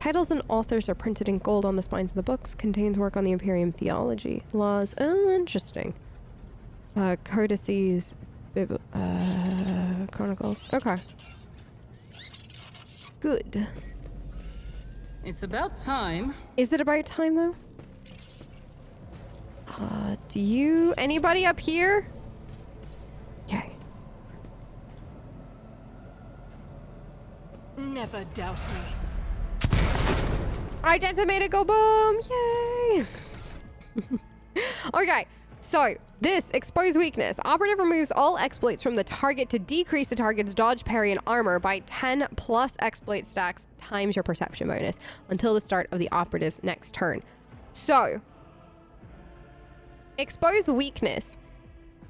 Titles and authors are printed in gold on the spines of the books. Contains work on the Imperium theology. Laws. Oh, interesting. Codices. Chronicles. Okay. Good. It's about time. Is it about time, though? Anybody up here? Okay. Never doubt me. Identa made it go boom! Yay! Okay, so this expose weakness. Operative removes all exploits from the target to decrease the target's dodge, parry, and armor by 10 plus exploit stacks times your perception bonus until the start of the operative's next turn. So, expose weakness.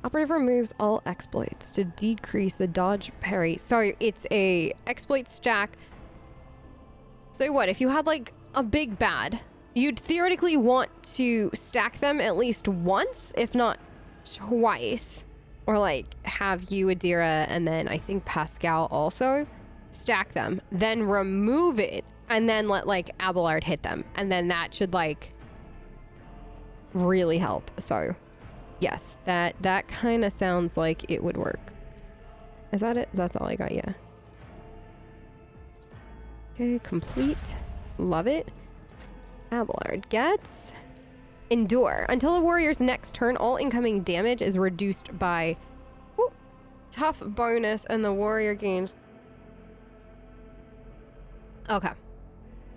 Operative removes all exploits to decrease the dodge, parry. So it's a exploit stack. So what, if you had like a big bad, you'd theoretically want to stack them at least once, if not twice. Or like have you, Adira, and then I think Pascal also stack them, then remove it, and then let like Abelard hit them. And then that should like really help. So yes, that kind of sounds like it would work. Is that it? That's all I got, yeah. Okay, complete. Love it. Abelard gets Endure. Until a warrior's next turn, all incoming damage is reduced by tough bonus, and the warrior gains... Okay.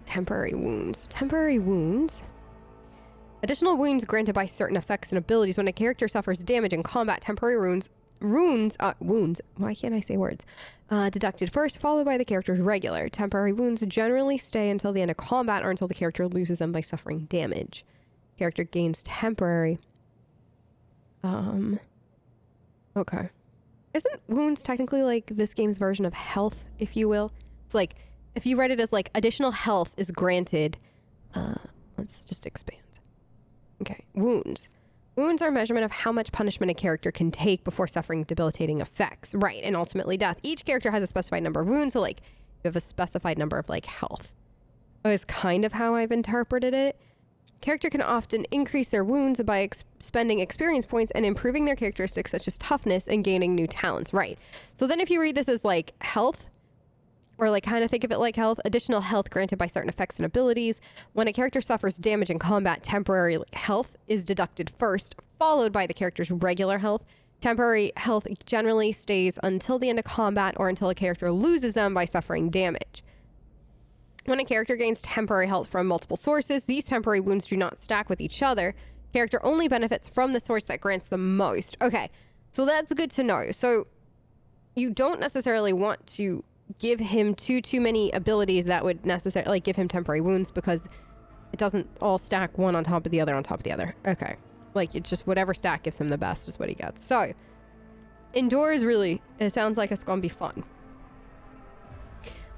Temporary wounds. Temporary wounds. Additional wounds granted by certain effects and abilities. When a character suffers damage in combat, temporary wounds, why can't I say words? Deducted first, followed by the character's regular. Temporary wounds generally stay until the end of combat or until the character loses them by suffering damage. Character gains temporary. Okay. Isn't wounds technically like this game's version of health, if you will? It's like, if you read it as like additional health is granted, let's just expand. Okay, wounds. Wounds are a measurement of how much punishment a character can take before suffering debilitating effects. Right, and ultimately death. Each character has a specified number of wounds, so like, you have a specified number of like health. That is kind of how I've interpreted it. Character can often increase their wounds by spending experience points and improving their characteristics such as toughness and gaining new talents. Right. So then if you read this as like health, or like kind of think of it like health, additional health granted by certain effects and abilities. When a character suffers damage in combat, temporary health is deducted first, followed by the character's regular health. Temporary health generally stays until the end of combat or until a character loses them by suffering damage. When a character gains temporary health from multiple sources, these temporary wounds do not stack with each other. Character only benefits from the source that grants the most. Okay, so that's good to know. So you don't necessarily want to give him too many abilities that would necessarily like give him temporary wounds, because it doesn't all stack one on top of the other on top of the other. Okay, like it's just whatever stack gives him the best is what he gets. So Endure is really, it sounds like it's gonna be fun.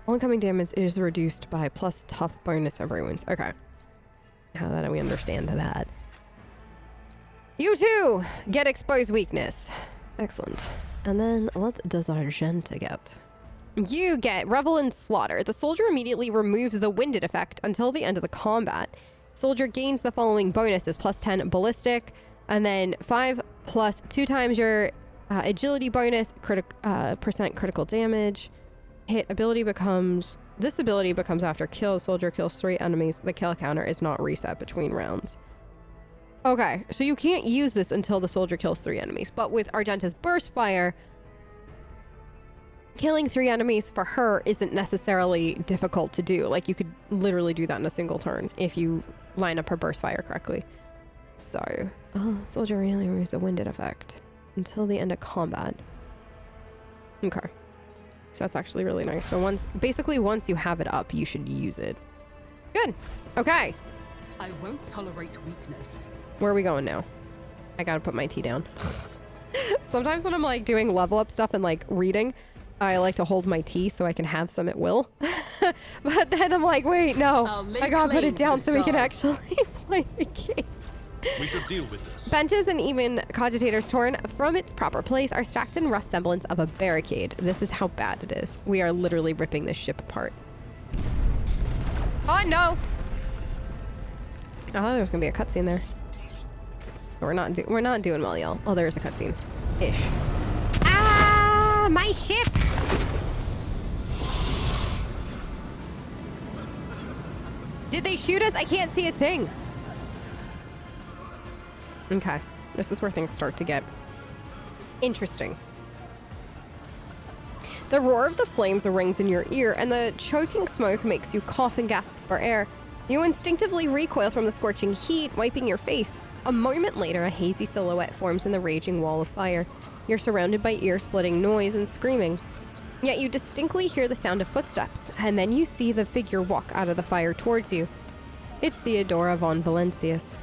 All incoming damage is reduced by plus tough bonus temporary wounds. Okay, now that we understand that. You too get exposed weakness. Excellent. And then what does Argenta get? You get Revel in Slaughter. The soldier immediately removes the winded effect until the end of the combat. Soldier gains the following bonuses: plus 10 ballistic, and then 5 plus 2 times your agility bonus, percent critical damage. Hit ability becomes, this ability becomes after kill. Soldier kills 3 enemies. The kill counter is not reset between rounds. Okay, so you can't use this until the soldier kills 3 enemies. But with Argenta's burst fire, killing 3 enemies for her isn't necessarily difficult to do. Like, you could literally do that in a single turn if you line up her burst fire correctly. So, soldier really removes the winded effect until the end of combat. Okay. So that's actually really nice. So once you have it up, you should use it. Good. Okay. I won't tolerate weakness. Where are we going now? I gotta put my tea down. Sometimes when I'm like doing level up stuff and like reading, I like to hold my tea so I can have some at will. But then I'm like, wait, no. I gotta put it down so we can actually play the game. We should deal with this. Benches and even cogitators torn from its proper place are stacked in rough semblance of a barricade. This is how bad it is. We are literally ripping this ship apart. Oh, no! I thought there was gonna be a cutscene there. We're not doing well, y'all. Oh, there is a cutscene. Ish. Ah, my ship! Did they shoot us? I can't see a thing. Okay. This is where things start to get interesting. The roar of the flames rings in your ear, and the choking smoke makes you cough and gasp for air. You instinctively recoil from the scorching heat, wiping your face. A moment later, a hazy silhouette forms in the raging wall of fire. You're surrounded by ear-splitting noise and screaming. Yet you distinctly hear the sound of footsteps, and then you see the figure walk out of the fire towards you. It's Theodora von Valencius.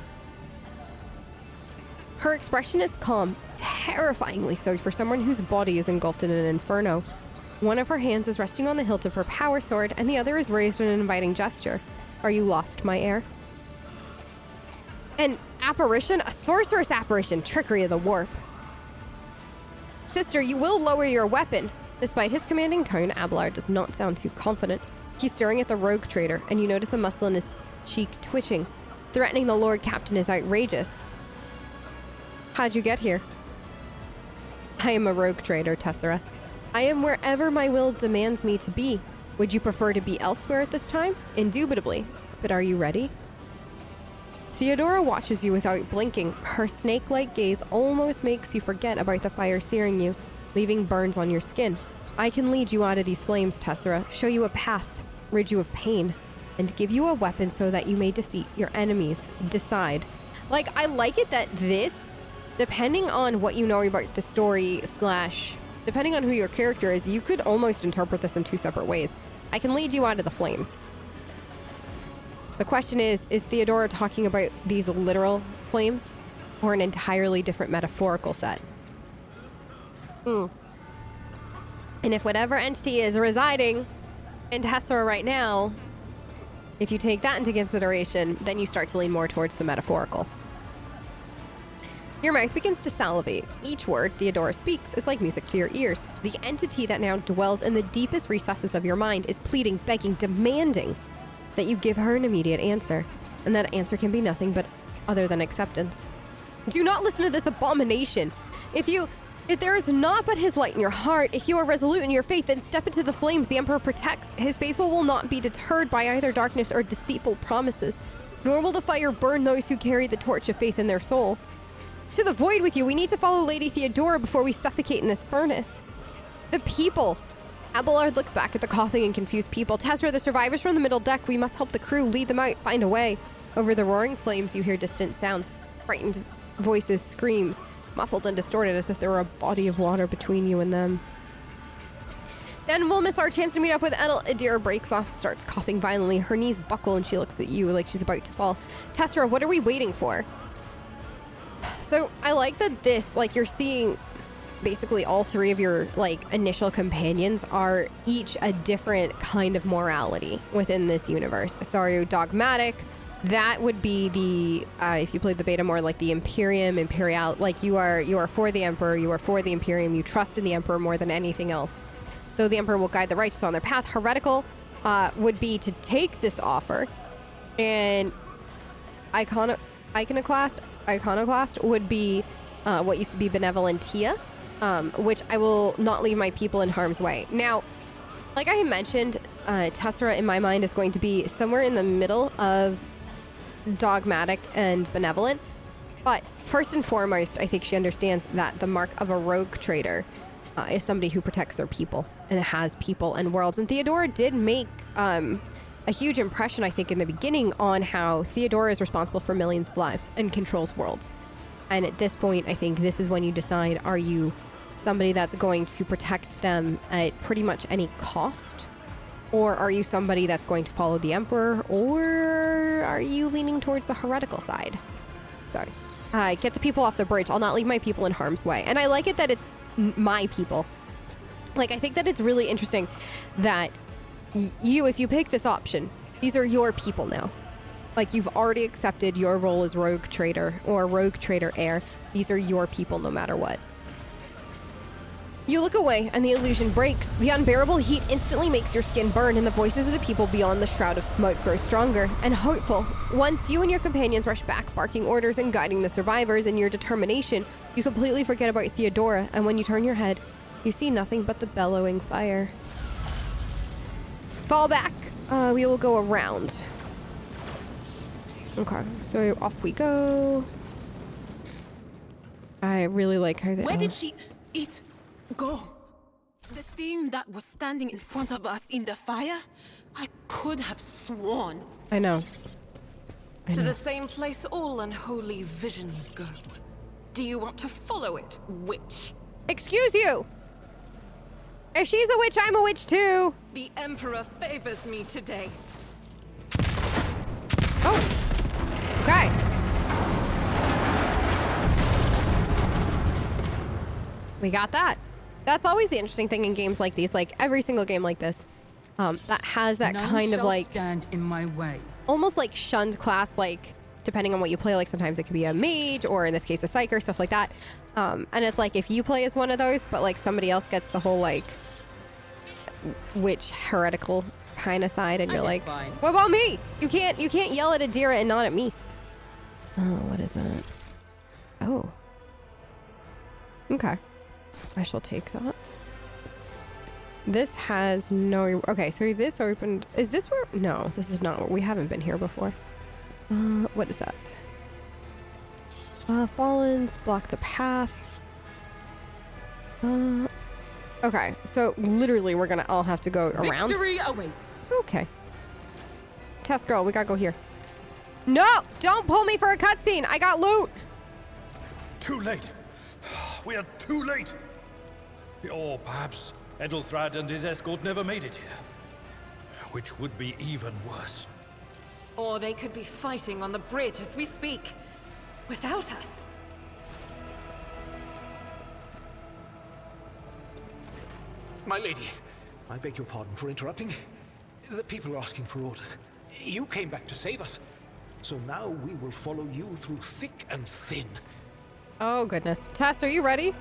Her expression is calm, terrifyingly so for someone whose body is engulfed in an inferno. One of her hands is resting on the hilt of her power sword, and the other is raised in an inviting gesture. Are you lost, my heir? An apparition? A sorceress apparition. Trickery of the warp. Sister, you will lower your weapon. Despite his commanding tone, Abelard does not sound too confident. He's staring at the rogue trader, and you notice a muscle in his cheek twitching. Threatening the Lord Captain is outrageous. How'd you get here? I am a rogue trader, Tessera. I am wherever my will demands me to be. Would you prefer to be elsewhere at this time? Indubitably. But are you ready? Theodora watches you without blinking. Her snake-like gaze almost makes you forget about the fire searing you, leaving burns on your skin. I can lead you out of these flames, Tessera, show you a path, rid you of pain, and give you a weapon so that you may defeat your enemies. Decide. Like, I like it that this, depending on what you know about the story / depending on who your character is, you could almost interpret this in two separate ways. I can lead you out of the flames. The question is Theodora talking about these literal flames or an entirely different metaphorical set? And if whatever entity is residing in Tessera right now, if you take that into consideration, then you start to lean more towards the metaphorical. Your mouth begins to salivate. Each word Theodora speaks is like music to your ears. The entity that now dwells in the deepest recesses of your mind is pleading, begging, demanding that you give her an immediate answer. And that answer can be nothing but other than acceptance. Do not listen to this abomination. If there is naught but his light in your heart, if you are resolute in your faith, then step into the flames the Emperor protects. His faithful will not be deterred by either darkness or deceitful promises, nor will the fire burn those who carry the torch of faith in their soul. To the void with you. We need to follow Lady Theodora before we suffocate in this furnace. The people. Abelard looks back at the coughing and confused people. Tessera, the survivors from the middle deck. We must help the crew, lead them out, find a way. Over the roaring flames, you hear distant sounds, frightened voices, screams, muffled and distorted as if there were a body of water between you and them. Then we'll miss our chance to meet up with Edel. Adira breaks off, starts coughing violently. Her knees buckle and she looks at you like she's about to fall. Tessera, what are we waiting for? So I like that this, like, you're seeing basically all three of your, like, initial companions are each a different kind of morality within this universe. So are you dogmatic? That would be the, if you played the beta more, like the Imperial, like you are for the Emperor, you are for the Imperium, you trust in the Emperor more than anything else. So the Emperor will guide the righteous on their path. Heretical would be to take this offer, and Iconoclast would be what used to be Benevolentia, which I will not leave my people in harm's way. Now, like I mentioned, Tessera in my mind is going to be somewhere in the middle of dogmatic and benevolent, but first and foremost, I think she understands that the mark of a rogue trader is somebody who protects their people and has people and worlds. And Theodora did make a huge impression, I think, in the beginning on how Theodora is responsible for millions of lives and controls worlds. And at this point, I think this is when you decide, are you somebody that's going to protect them at pretty much any cost? Or are you somebody that's going to follow the Emperor? Or are you leaning towards the heretical side? So, get the people off the bridge. I'll not leave my people in harm's way. And I like it that it's my people. Like, I think that it's really interesting that you, if you pick this option, these are your people now. Like, you've already accepted your role as rogue trader or rogue trader heir. These are your people no matter what. You look away, and the illusion breaks. The unbearable heat instantly makes your skin burn, and the voices of the people beyond the shroud of smoke grow stronger and hopeful. Once you and your companions rush back, barking orders and guiding the survivors in your determination, you completely forget about Theodora, and when you turn your head, you see nothing but the bellowing fire. Fall back. We will go around. Okay, so off we go. I really like how they... Where did it go? The thing that was standing in front of us in the fire? I could have sworn. I know. To the same place all unholy visions go. Do you want to follow it, witch? Excuse you! If she's a witch, I'm a witch too! The Emperor favors me today. Oh! Okay. We got that. That's always the interesting thing in games like these, like every single game like this, that has that None kind of shall like, stand in my way. almost like shunned class, like depending on what you play, like sometimes it could be a mage or in this case a psyker, stuff like that. And it's like if you play as one of those, but like somebody else gets the whole like witch heretical kind of side, and you're like, fine. what about me? You can't yell at Adira and not at me. Oh, what is that? Oh. Okay. I shall take that. This has no... Okay, so this opened... Is this where... No, this is not where... We haven't been here before. What is that? Fallens, block the path. Okay, so literally we're gonna all have to go around. Victory awaits. Okay. Test girl, we gotta go here. No! Don't pull me for a cutscene! I got loot! Too late. We are too late. Or perhaps Edelthrad and his escort never made it here. Which would be even worse. Or they could be fighting on the bridge as we speak, without us. My lady, I beg your pardon for interrupting. The people are asking for orders. You came back to save us. So now we will follow you through thick and thin. Oh, goodness. Tess, are you ready?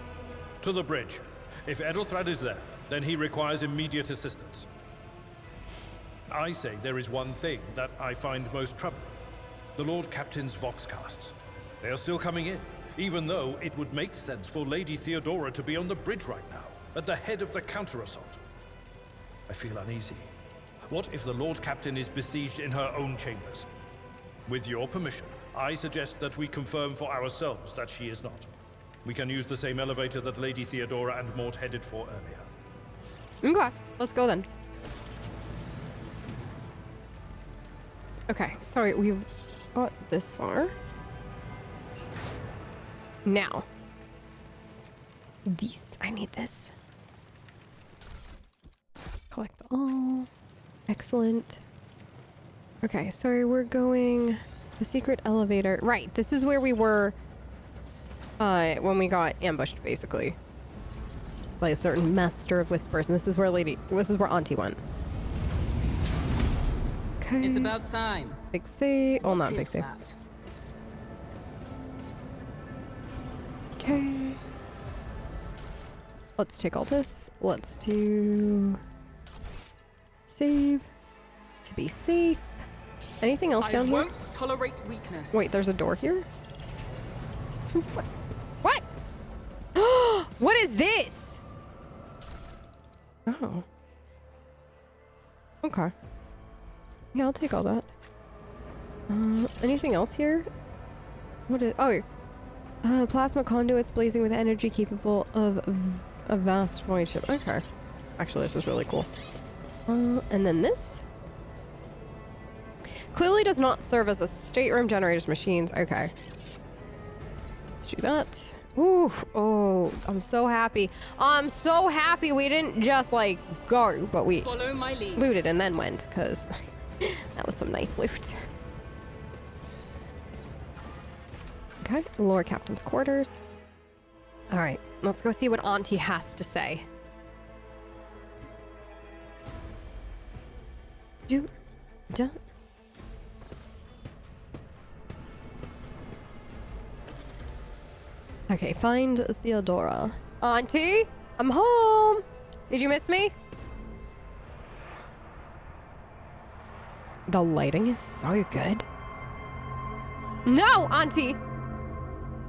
To the bridge. If Edelthrad is there, then he requires immediate assistance. I say there is one thing that I find most troubling. The Lord Captain's Voxcasts. They are still coming in, even though it would make sense for Lady Theodora to be on the bridge right now, at the head of the counter-assault. I feel uneasy. What if the Lord Captain is besieged in her own chambers? With your permission, I suggest that we confirm for ourselves that she is not. We can use the same elevator that Lady Theodora and Mort headed for earlier. Okay, let's go then. Okay, sorry, we've got this far. Now. I need this. Collect all. Excellent. Okay, sorry, we're going... The secret elevator. Right, this is where we were when we got ambushed, basically. By a certain master of whispers, and this is where Auntie went. Okay. It's about time. Big save. Oh, What not is big save. that? Okay. Let's take all this. Let's do... Save. To be safe. Anything else down I here? won't tolerate weakness. Wait, there's a door here? Since what? What? What is this? Oh. Okay. Yeah, I'll take all that. Anything else here? What is... Oh, plasma conduits blazing with energy capable of a vast void ship. Okay. Actually, this is really cool. And then this? Clearly does not serve as a stateroom generators machines. Okay. Let's do that. Ooh. Oh, I'm so happy. I'm so happy we didn't just like go, but we Follow my lead. looted and then went, because that was some nice loot. Okay, Lord Captain's quarters. All right, let's go see what Auntie has to say. Don't. Okay, find Theodora. Auntie? I'm home. Did you miss me? The lighting is so good. No, Auntie!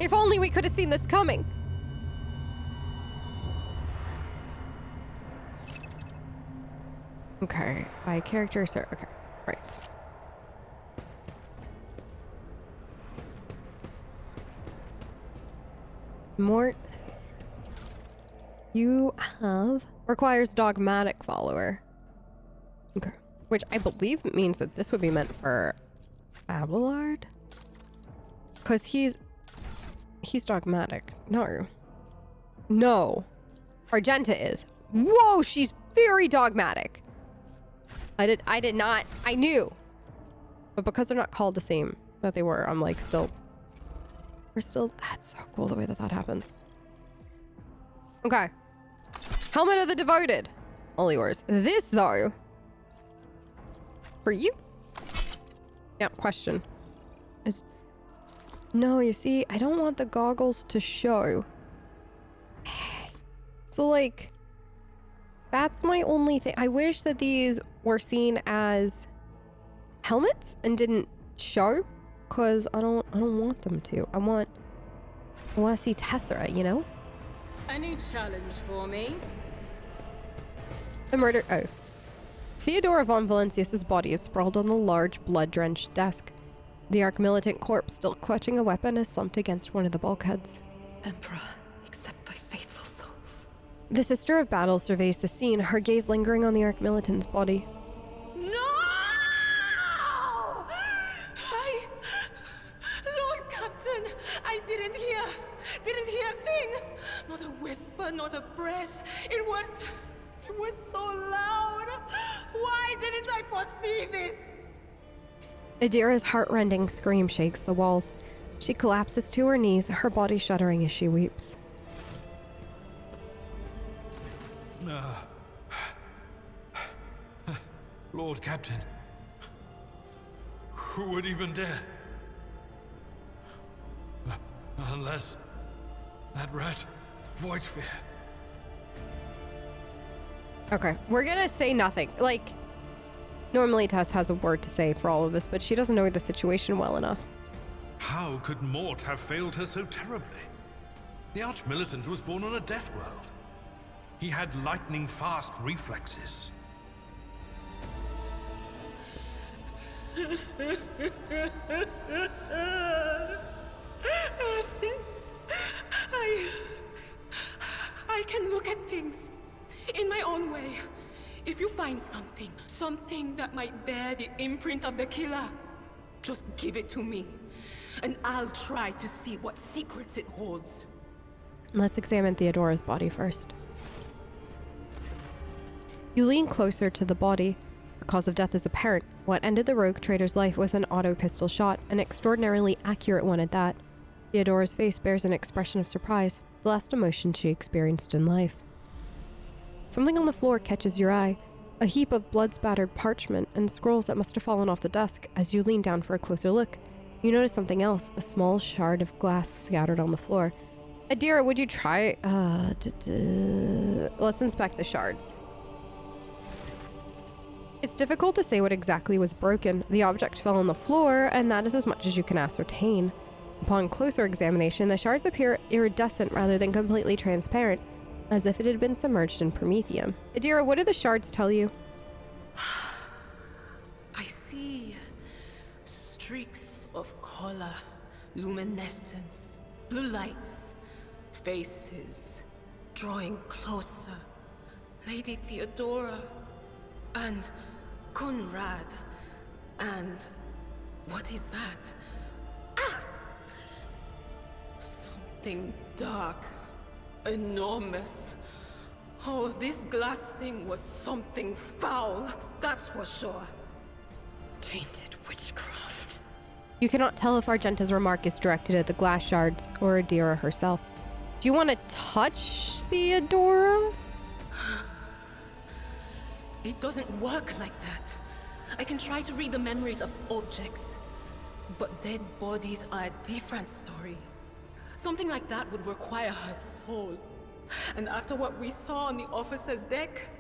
If only we could have seen this coming. Okay, by character, sir. Okay, right. Mort, you have requires dogmatic follower. Okay, which I believe means that this would be meant for Abelard, because he's dogmatic. No, Argenta is. Whoa, she's very dogmatic. I did not. I knew, but because they're not called the same that they were, I'm like we're still. That's so cool the way that happens. Okay. Helmet of the Devoted. All yours. This, though. For you? Now, question. No, you see, I don't want the goggles to show. So, like, that's my only thing. I wish that these were seen as helmets and didn't show, because I don't want them to. I want to see Tessera, you know? Any challenge for me? The murder. Oh. Theodora von Valencius's body is sprawled on the large, blood-drenched desk. The arch-militant corpse, still clutching a weapon, is slumped against one of the bulkheads. Emperor, accept thy faithful souls. The Sister of Battle surveys the scene, her gaze lingering on the arch-militant's body. No! Lord Captain, I didn't hear a thing. Not a whisper, not a breath. It was so loud. Why didn't I foresee this? Adira's heart-rending scream shakes the walls. She collapses to her knees, her body shuddering as she weeps. Lord Captain, who would even dare? Unless that rat, Voidsphere. Okay, we're gonna say nothing. Like, normally Tess has a word to say for all of this, but she doesn't know the situation well enough. How could Mort have failed her so terribly? The Arch-Militant was born on a death world. He had lightning-fast reflexes. I can look at things in my own way. If you find something that might bear the imprint of the killer, just give it to me, and I'll try to see what secrets it holds. Let's examine Theodora's body first. You lean closer to the body. The cause of death is apparent. What ended the rogue trader's life was an auto pistol shot, an extraordinarily accurate one at that. Theodora's face bears an expression of surprise, the last emotion she experienced in life. Something on the floor catches your eye, a heap of blood-spattered parchment and scrolls that must have fallen off the desk. As you lean down for a closer look, you notice something else, a small shard of glass scattered on the floor. Adira, would you try... Let's inspect the shards. It's difficult to say what exactly was broken. The object fell on the floor, and that is as much as you can ascertain. Upon closer examination, the shards appear iridescent rather than completely transparent, as if it had been submerged in promethium. Adira, what do the shards tell you? I see streaks of color, luminescence, blue lights, faces, drawing closer. Lady Theodora, and Conrad, and what is that? Ah! Something dark, enormous. Oh, this glass thing was something foul, that's for sure. Tainted witchcraft. You cannot tell if Argenta's remark is directed at the glass shards or Adira herself. Do you want to touch Theodora? It doesn't work like that. I can try to read the memories of objects, but dead bodies are a different story. Something like that would require her soul. And after what we saw on the officer's deck,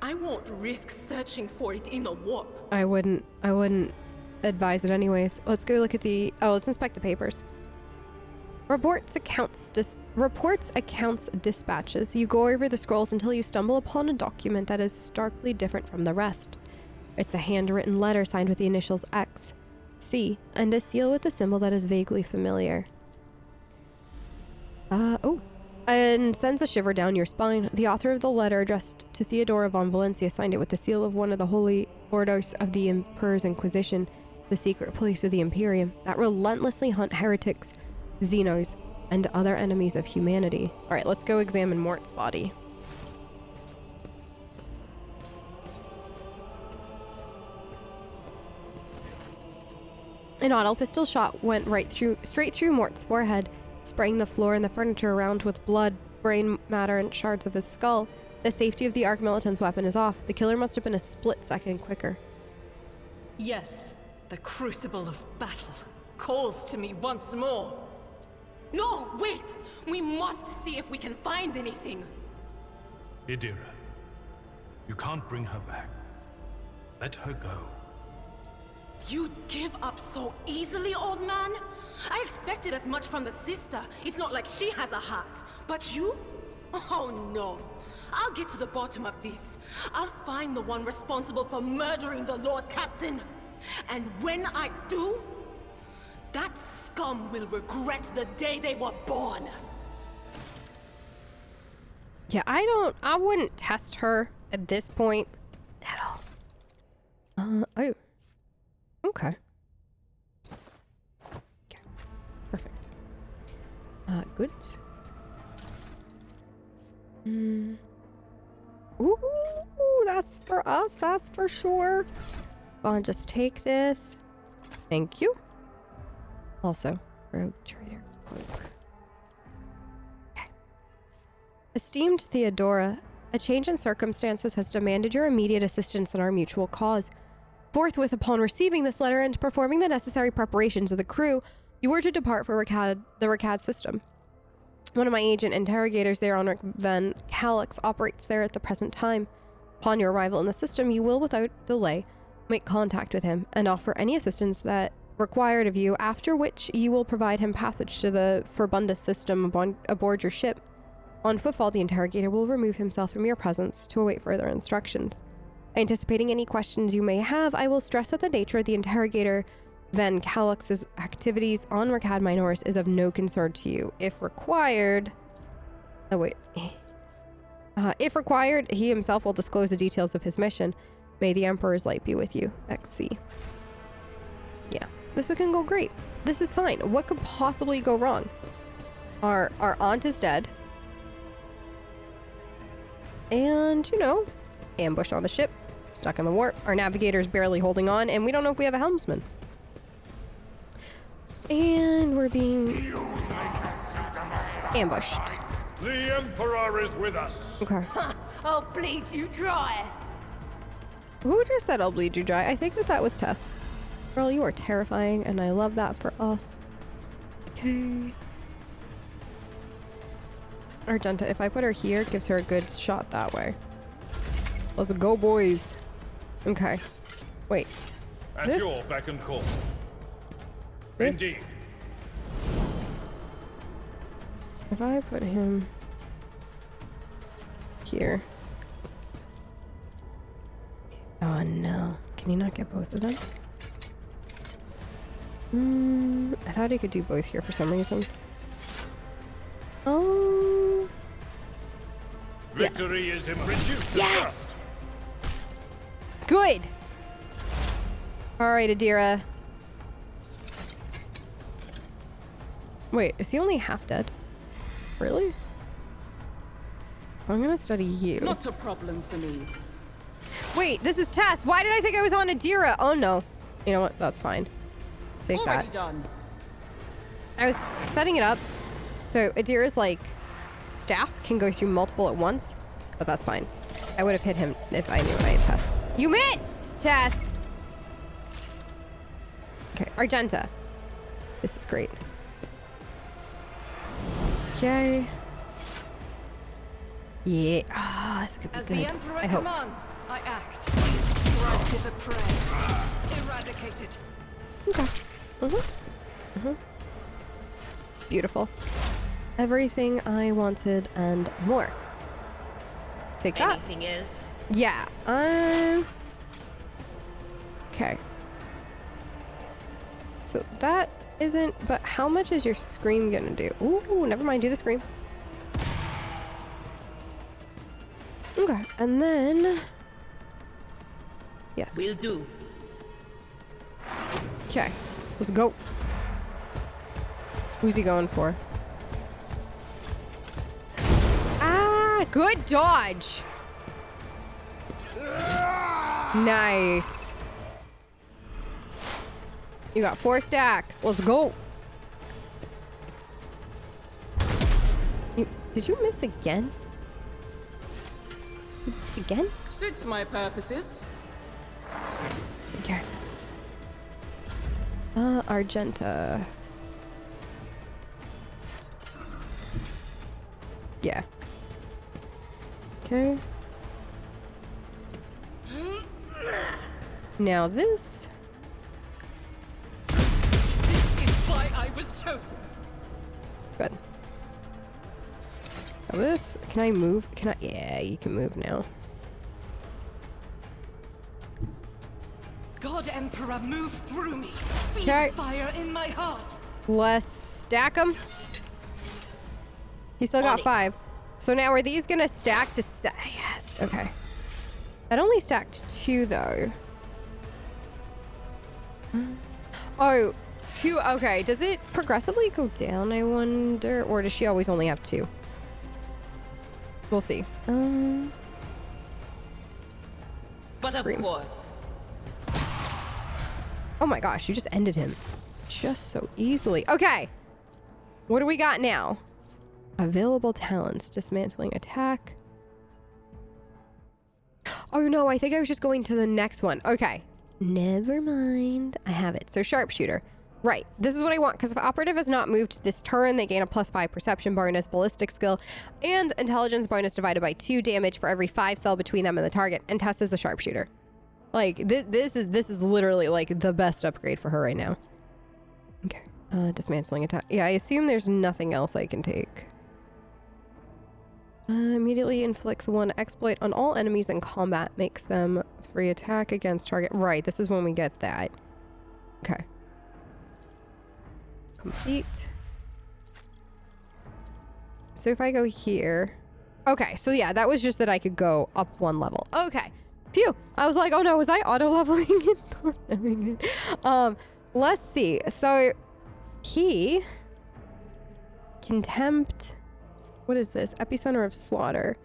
I won't risk searching for it in the warp. I wouldn't advise it anyways. Let's go look at let's inspect the papers. Reports, accounts, dispatches. You go over the scrolls until you stumble upon a document that is starkly different from the rest. It's a handwritten letter signed with the initials X, C, and a seal with a symbol that is vaguely familiar. And sends a shiver down your spine. The author of the letter, addressed to Theodora von Valencia, signed it with the seal of one of the holy orders of the Emperor's Inquisition, the secret police of the Imperium, that relentlessly hunt heretics, Xenos, and other enemies of humanity. Alright, let's go examine Mort's body. An auto pistol shot went straight through Mort's forehead, spraying the floor and the furniture around with blood, brain matter, and shards of his skull. The safety of the Arc Militant's weapon is off. The killer must have been a split second quicker. Yes, the crucible of battle calls to me once more. No, wait! We must see if we can find anything. Theodora, you can't bring her back. Let her go. You'd give up so easily, old man? I expected as much from the sister. It's not like she has a heart. But you? Oh no. I'll get to the bottom of this. I'll find the one responsible for murdering the Lord Captain. And when I do, that scum will regret the day they were born. Yeah, I wouldn't test her at this point at all. Oh. Okay. Okay. Perfect. Good. Ooh, that's for us, that's for sure. I'll just take this. Thank you. Also, rogue trader cloak. Okay. Esteemed Theodora, a change in circumstances has demanded your immediate assistance in our mutual cause. Forthwith, upon receiving this letter and performing the necessary preparations of the crew, you were to depart for the Ricad system. One of my agent interrogators there, Henrik Van Calix, operates there at the present time. Upon your arrival in the system, you will, without delay, make contact with him and offer any assistance that required of you, after which you will provide him passage to the Forbundus system aboard your ship. On footfall, the interrogator will remove himself from your presence to await further instructions. Anticipating any questions you may have, I will stress that the nature of the interrogator Van Calix's activities on Ricad Minoris is of no concern to you. If required... Oh, wait. If required, he himself will disclose the details of his mission. May the Emperor's light be with you. XC. Yeah, this can go great. This is fine. What could possibly go wrong? Our aunt is dead. And, you know, ambush on the ship. Stuck in the warp. Our navigator's barely holding on, and we don't know if we have a helmsman. And we're being ambushed. The Emperor is with us. Okay. I'll bleed you dry. Who just said I'll bleed you dry? I think that was Tess. Girl, you are terrifying, and I love that for us. Okay. Argenta, if I put her here, it gives her a good shot that way. Let's go, boys. Okay. Wait. At This? your beck and call. This? Indeed. If I put him here. Oh no. Can you not get both of them? I thought he could do both here for some reason. Oh. Victory is impressive. Yes! Good! Alright, Adira. Wait, is he only half dead? Really? I'm gonna study you. Not a problem for me. Wait, this is Tess. Why did I think I was on Adira? Oh no. You know what? That's fine. Take Already that. done. I was setting it up so Adira's like staff can go through multiple at once, but that's fine. I would have hit him if I knew what I had Tess. You missed, Tess! Okay, Argenta. This is great. Okay. Yeah. Ah, this could be As good. the Emperor I hope. commands, I act. Strike is a prey. Eradicate it. Okay. It's beautiful. Everything I wanted and more. Take that. Anything is. Yeah. Okay. So that isn't, but how much is your scream gonna do? Ooh, never mind, do the scream. Okay, and then... Yes. Will do. Okay, let's go. Who's he going for? Ah, good dodge. Nice. You got 4 stacks. Let's go. Did you miss again? Again? Suits my purposes. Okay. Argenta. Yeah. Okay. Now this. This is why I was chosen. Good. Now this. Can I move? Can I? Yeah, you can move now. God Emperor, move through me. Be Okay. fire in my heart. Let's stack them. He still got 5. So now are these gonna stack to yes. Okay. That only stacked 2 though. Oh, 2. Okay. Does it progressively go down, I wonder? Or does she always only have 2? We'll see. But Scream. of course. Oh my gosh, you just ended him. Just so easily. Okay. What do we got now? Available talents. Dismantling attack. Oh no, I think I was just going to the next one. Okay. Never mind. I have it. So sharpshooter. Right. This is what I want, because if operative has not moved this turn, they gain a +5 perception bonus, ballistic skill, and intelligence bonus divided by 2 damage for every 5 cell between them and the target, and Tess is a sharpshooter. Like, this is literally, like, the best upgrade for her right now. Okay. Dismantling attack. Yeah, I assume there's nothing else I can take. Immediately inflicts 1 exploit on all enemies in combat. Makes them free attack against target. Right, this is when we get that. Okay. Complete. So if I go here... Okay, so yeah, that was just that I could go up 1 level. Okay. Phew! I was like, oh no, was I auto-leveling it? Let's see. So, he... Contempt... What is this? Epicenter of Slaughter.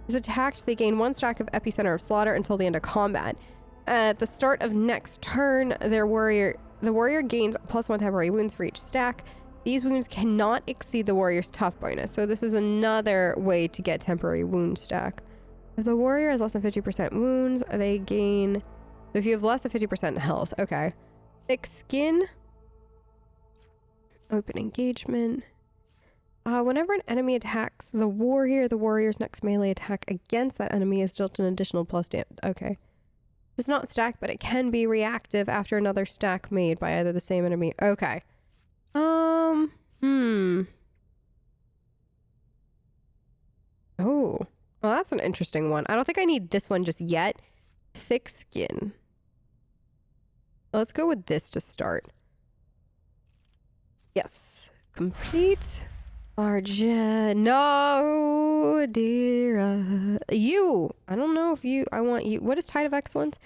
Is attacked, they gain 1 stack of Epicenter of Slaughter until the end of combat. At the start of next turn, the warrior gains +1 temporary wounds for each stack. These wounds cannot exceed the warrior's tough bonus. So this is another way to get temporary wound stack. If the warrior has less than 50% wounds, they gain... If you have less than 50% health, okay. Thick skin. Open engagement. Whenever an enemy attacks the warrior's next melee attack against that enemy is dealt an additional +. Okay. It's not stacked, but it can be reactive after another stack made by either the same enemy. Okay. Oh. Well, that's an interesting one. I don't think I need this one just yet. Thick skin. Let's go with this to start. Yes. Complete. No, dear. You. I don't know if you... I want you. What is Tide of Excellence?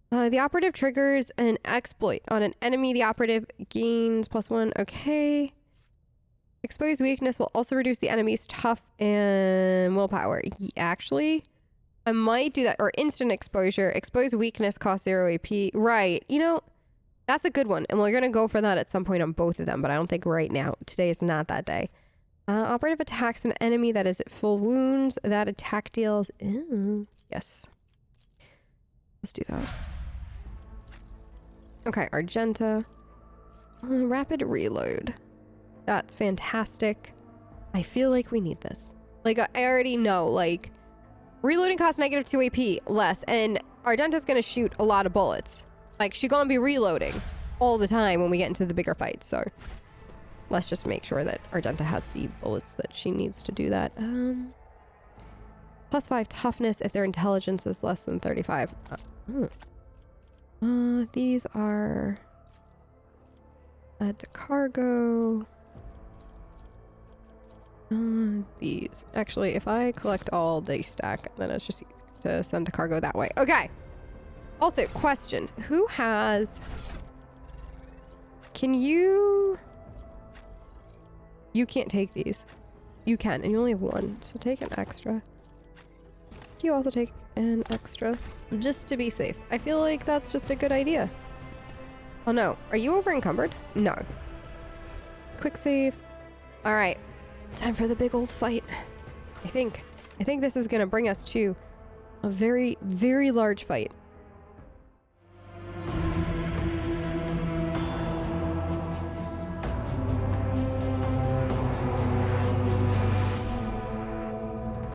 The operative triggers an exploit on an enemy. The operative gains +1. Okay. Exposed weakness will also reduce the enemy's tough and willpower. Actually, I might do that. Or instant exposure. Exposed weakness costs 0 AP. Right. You know, that's a good one. And we're going to go for that at some point on both of them. But I don't think right now. Today is not that day. Operative attacks an enemy that is at full wounds. That attack deals... Yes. Let's do that. Okay, Argenta. Rapid reload. That's fantastic. I feel like we need this. Like, I already know, like, Reloading costs negative 2 AP less, and Argenta's gonna shoot a lot of bullets. Like, she's gonna be reloading all the time when we get into the bigger fights, so let's just make sure that Argenta has the bullets that she needs to do that. Plus 5 toughness if their intelligence is less than 35. These are... add to cargo. These. Actually, if I collect all, they stack, then it's just easy to send to cargo that way. Okay. Also, question. Who has... Can you... You can't take these. You can, and you only have one, so take an extra. You also take an extra, just to be safe. I feel like that's just a good idea. Oh no, are you over encumbered? No. Quick save. All right, time for the big old fight. I think this is gonna bring us to a very, very large fight.